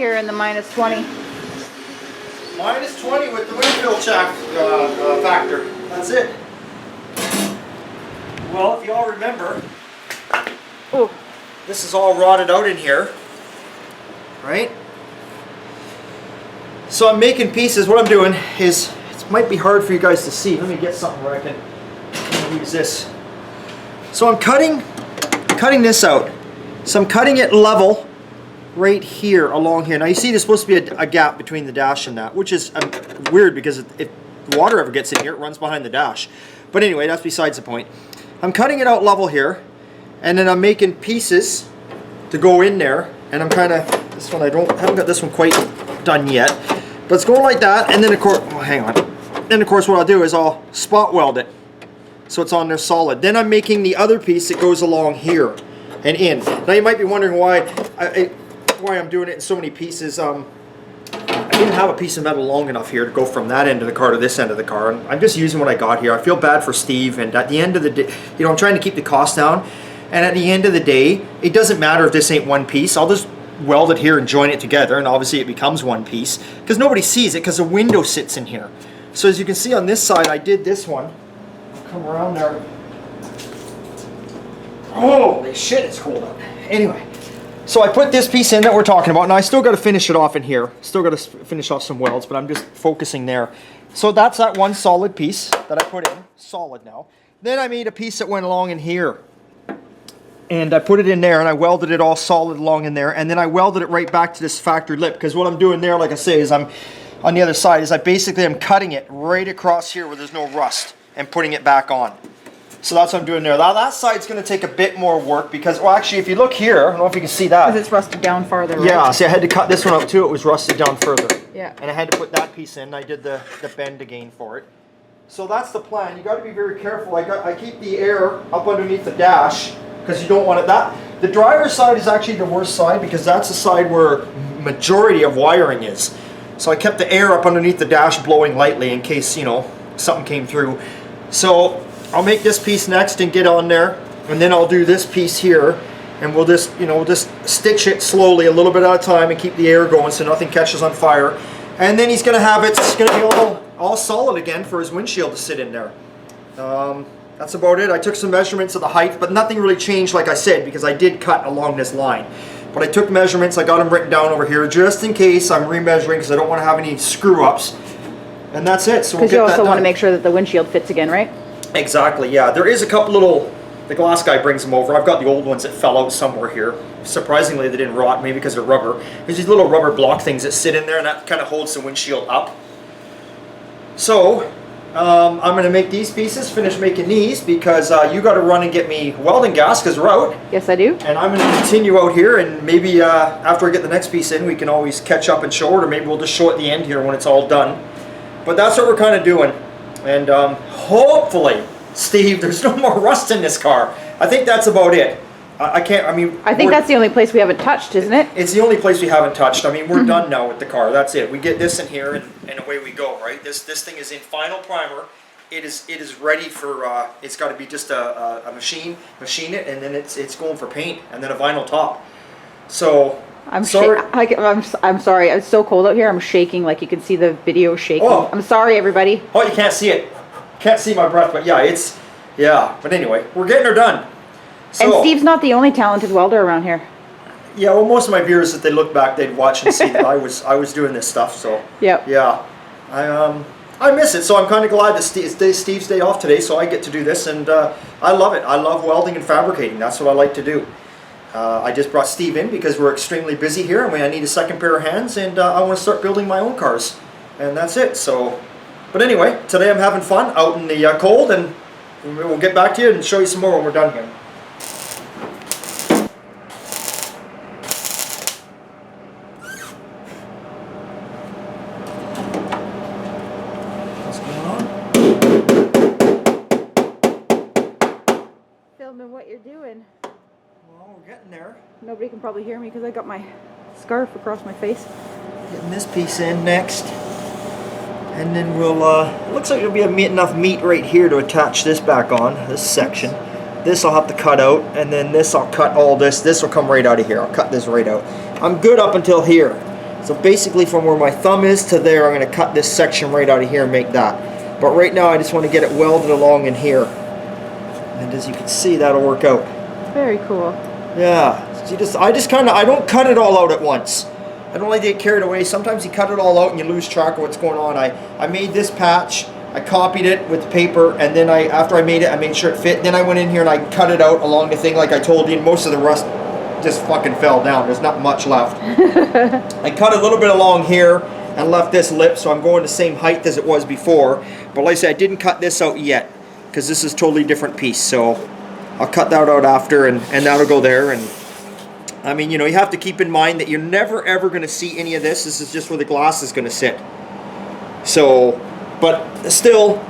here in the -20. -20 with the Winshield factor. That's it. Well, if you all remember, Oh, this is all rotted out in here, right? So I'm making pieces. What I'm doing is, it might be hard for you guys to see. Let me get something where I can use this. So I'm cutting this out. So I'm cutting it level right here, along here. Now you see there's supposed to be a gap between the dash and that, which is weird because if water ever gets in here, it runs behind the dash. But anyway, that's besides the point. I'm cutting it out level here, and then I'm making pieces to go in there, and I'm kind of, this one haven't got this one quite done yet, but it's going like that, and then of course, oh, hang on. Then of course what I'll do is I'll spot weld it so it's on there solid. Then I'm making the other piece that goes along here and in. Now you might be wondering why I'm doing it in so many pieces. I didn't have a piece of metal long enough here to go from that end of the car to this end of the car, and I'm just using what I got here. I feel bad for Steve, and at the end of the day, you know, I'm trying to keep the cost down, and at the end of the day, it doesn't matter if this ain't one piece. I'll just weld it here and join it together, and obviously it becomes one piece because nobody sees it because the window sits in here. So as you can see on this side, I did this one. I'll come around there. Holy shit, it's cold out. Anyway. So I put this piece in that we're talking about. Now I still got to finish it off in here. Still got to finish off some welds, but I'm just focusing there. So that's that one solid piece that I put in, solid now. Then I made a piece that went along in here. And I put it in there and I welded it all solid along in there. And then I welded it right back to this factory lip, because what I'm doing there, like I say, is I'm on the other side, is I basically am cutting it right across here where there's no rust and putting it back on. So that's what I'm doing there. Now that side's going to take a bit more work because, well, actually, if you look here, I don't know if you can see that. because it's rusted down farther, right? Yeah, see, I had to cut this one out too. It was rusted down further. Yeah. And I had to put that piece in. I did the bend again for it. So that's the plan. You got to be very careful. I keep the air up underneath the dash because you don't want it. The driver's side is actually the worst side because that's the side where majority of wiring is. So I kept the air up underneath the dash blowing lightly in case, you know, something came through. So I'll make this piece next and get on there, and then I'll do this piece here, and we'll just, you know, just stitch it slowly a little bit at a time and keep the air going so nothing catches on fire. And then he's going to have it, it's going to be all solid again for his windshield to sit in there. That's about it. I took some measurements of the height, but nothing really changed, like I said, because I did cut along this line. But I took measurements, I got them written down over here just in case I'm remeasuring because I don't want to have any screw-ups. And that's it. So we'll get that done. Because you also want to make sure that the windshield fits again, right? Exactly, yeah. There is a couple little, the glass guy brings them over. I've got the old ones that fell out somewhere here. Surprisingly, they didn't rot, maybe because they're rubber. There's these little rubber block things that sit in there, and that kind of holds the windshield up. So, I'm going to make these pieces, finish making these, because you got to run and get me welding gas, because we're out. Yes, I do. And I'm going to continue out here, and maybe after I get the next piece in, we can always catch up and show it, or maybe we'll just show it at the end here when it's all done. But that's what we're kind of doing. And hopefully, Steve, there's no more rust in this car. I think that's about it. I think that's the only place we haven't touched, isn't it? It's the only place we haven't touched. I mean, we're done now with the car. That's it. We get this in here, and away we go, right? This thing is in final primer. It is ready for, it's got to be just a machine it, and then it's going for paint, and then a vinyl top. So, I'm sorry. I'm sorry. It's so cold out here. I'm shaking, like you can see the video shaking. Oh. I'm sorry, everybody. Oh, you can't see it. Can't see my breath, but yeah, But anyway, we're getting her done. So, and Steve's not the only talented welder around here. Yeah, well, most of my viewers, if they look back, they'd watch and see that I was doing this stuff. So yep. Yeah, I miss it. So I'm kind of glad that Steve's day off today, so I get to do this, and I love it. I love welding and fabricating. That's what I like to do. I just brought Steve in because we're extremely busy here, and I need a second pair of hands, and I want to start building my own cars, and that's it. So, but anyway, today I'm having fun out in the cold, and we'll get back to you and show you some more when we're done here. What you're doing. Well, we're getting there. Nobody can probably hear me because I got my scarf across my face. Getting this piece in next, and then we'll it looks like there'll be enough meat right here to attach this back on, this section. This I'll have to cut out, and then this I'll cut all this will come right out of here. I'll cut this right out. I'm good up until here. So basically from where my thumb is to there, I'm going to cut this section right out of here and make that. But right now I just want to get it welded along in here. And as you can see, that'll work out. Very cool. Yeah. So I don't cut it all out at once. I don't like to get carried away. Sometimes you cut it all out and you lose track of what's going on. I made this patch, I copied it with the paper, and then after I made it, I made sure it fit. Then I went in here and I cut it out along the thing like I told you, and most of the rust just fucking fell down. There's not much left. I cut a little bit along here and left this lip, so I'm going the same height as it was before. But like I said, I didn't cut this out yet, because this is a totally different piece. So I'll cut that out after, and that'll go there. And I mean, you know, you have to keep in mind that you're never ever going to see any of this. This is just where the glass is going to sit. So, but still,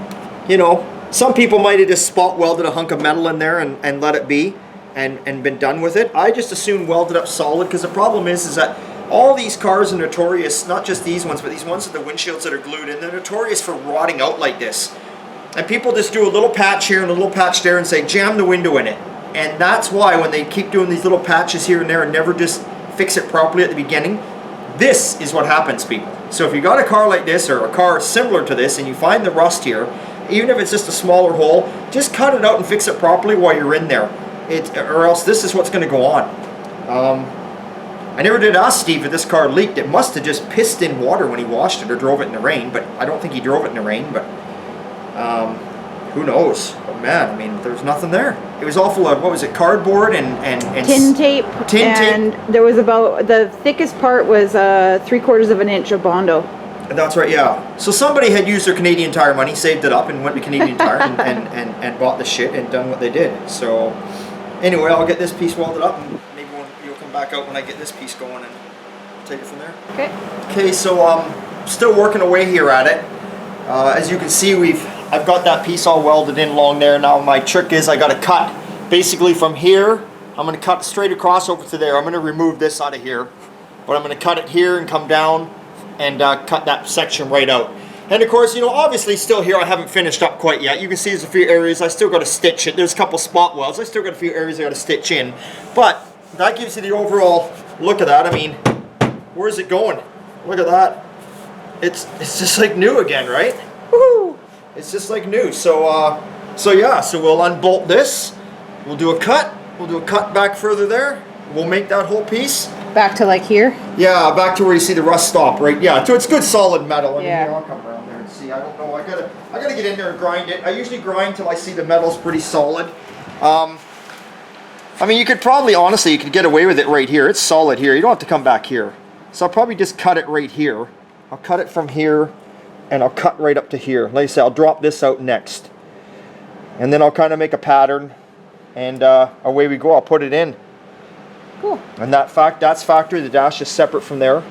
you know, some people might have just spot welded a hunk of metal in there and let it be and been done with it. I just assume welded up solid, because the problem is that all these cars are notorious, not just these ones, but these ones with the windshields that are glued in, they're notorious for rotting out like this. And people just do a little patch here and a little patch there and say, jam the window in it. And that's why when they keep doing these little patches here and there and never just fix it properly at the beginning, this is what happens, people. So if you got a car like this or a car similar to this and you find the rust here, even if it's just a smaller hole, just cut it out and fix it properly while you're in there. Or else this is what's going to go on. I never did ask Steve if this car leaked. It must have just pissed in water when he washed it or drove it in the rain, but I don't think he drove it in the rain, but who knows? But man, I mean, there's nothing there. It was all full of, what was it, cardboard and tin tape. And there was about, the thickest part was 3/4 of an inch of Bondo. And that's right, yeah. So somebody had used their Canadian Tire money, saved it up, and went to Canadian Tire and bought the shit and done what they did. So anyway, I'll get this piece welded up, and maybe you'll come back out when I get this piece going and take it from there. Okay. Okay, so still working away here at it. As you can see, I've got that piece all welded in along there. Now my trick is I got to cut basically from here. I'm going to cut straight across over to there. I'm going to remove this out of here, but I'm going to cut it here and come down and cut that section right out. And of course, you know, obviously still here I haven't finished up quite yet. You can see there's a few areas I still got to stitch it. There's a couple spot welds. I still got a few areas I got to stitch in. But that gives you the overall look of that. I mean, where's it going? Look at that. It's just like new again, right? Woohoo! It's just like new. So yeah, so we'll unbolt this. We'll do a cut. We'll do a cut back further there. We'll make that whole piece. Back to like here? Yeah, back to where you see the rust stop, right? Yeah, so it's good solid metal. I mean, yeah. Here, I'll come around there and see. I don't know. I gotta get in there and grind it. I usually grind till I see the metal's pretty solid. I mean, you could probably, honestly, you could get away with it right here. It's solid here. You don't have to come back here. So I'll probably just cut it right here. I'll cut it from here, and I'll cut right up to here. Like I said, I'll drop this out next. And then I'll kind of make a pattern, and away we go. I'll put it in. Cool. And that's factory. The dash is separate from there.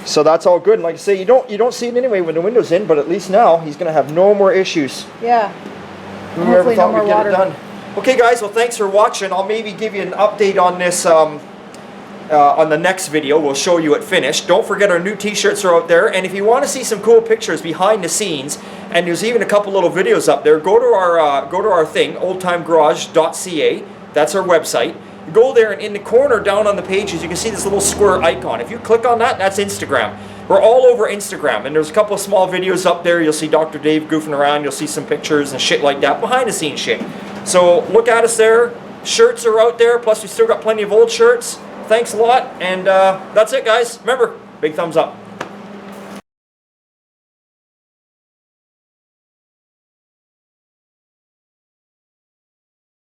So that's all good. And like I say, you don't see it anyway when the window's in, but at least now he's going to have no more issues. Yeah. Whoever thought we'd get it done. Okay, guys. Well, thanks for watching. I'll maybe give you an update on this on the next video. We'll show you it finished. Don't forget our new t-shirts are out there, and if you want to see some cool pictures behind the scenes, and there's even a couple little videos up there, go to our thing, oldtimegarage.ca. That's our website. Go there, and in the corner down on the pages you can see this little square icon. If you click on that, that's Instagram. We're all over Instagram, and there's a couple of small videos up there. You'll see Dr. Dave goofing around. You'll see some pictures and shit like that, behind the scenes shit. So look at us there. Shirts are out there, plus we still got plenty of old shirts. Thanks a lot, and that's it, guys. Remember, big thumbs up.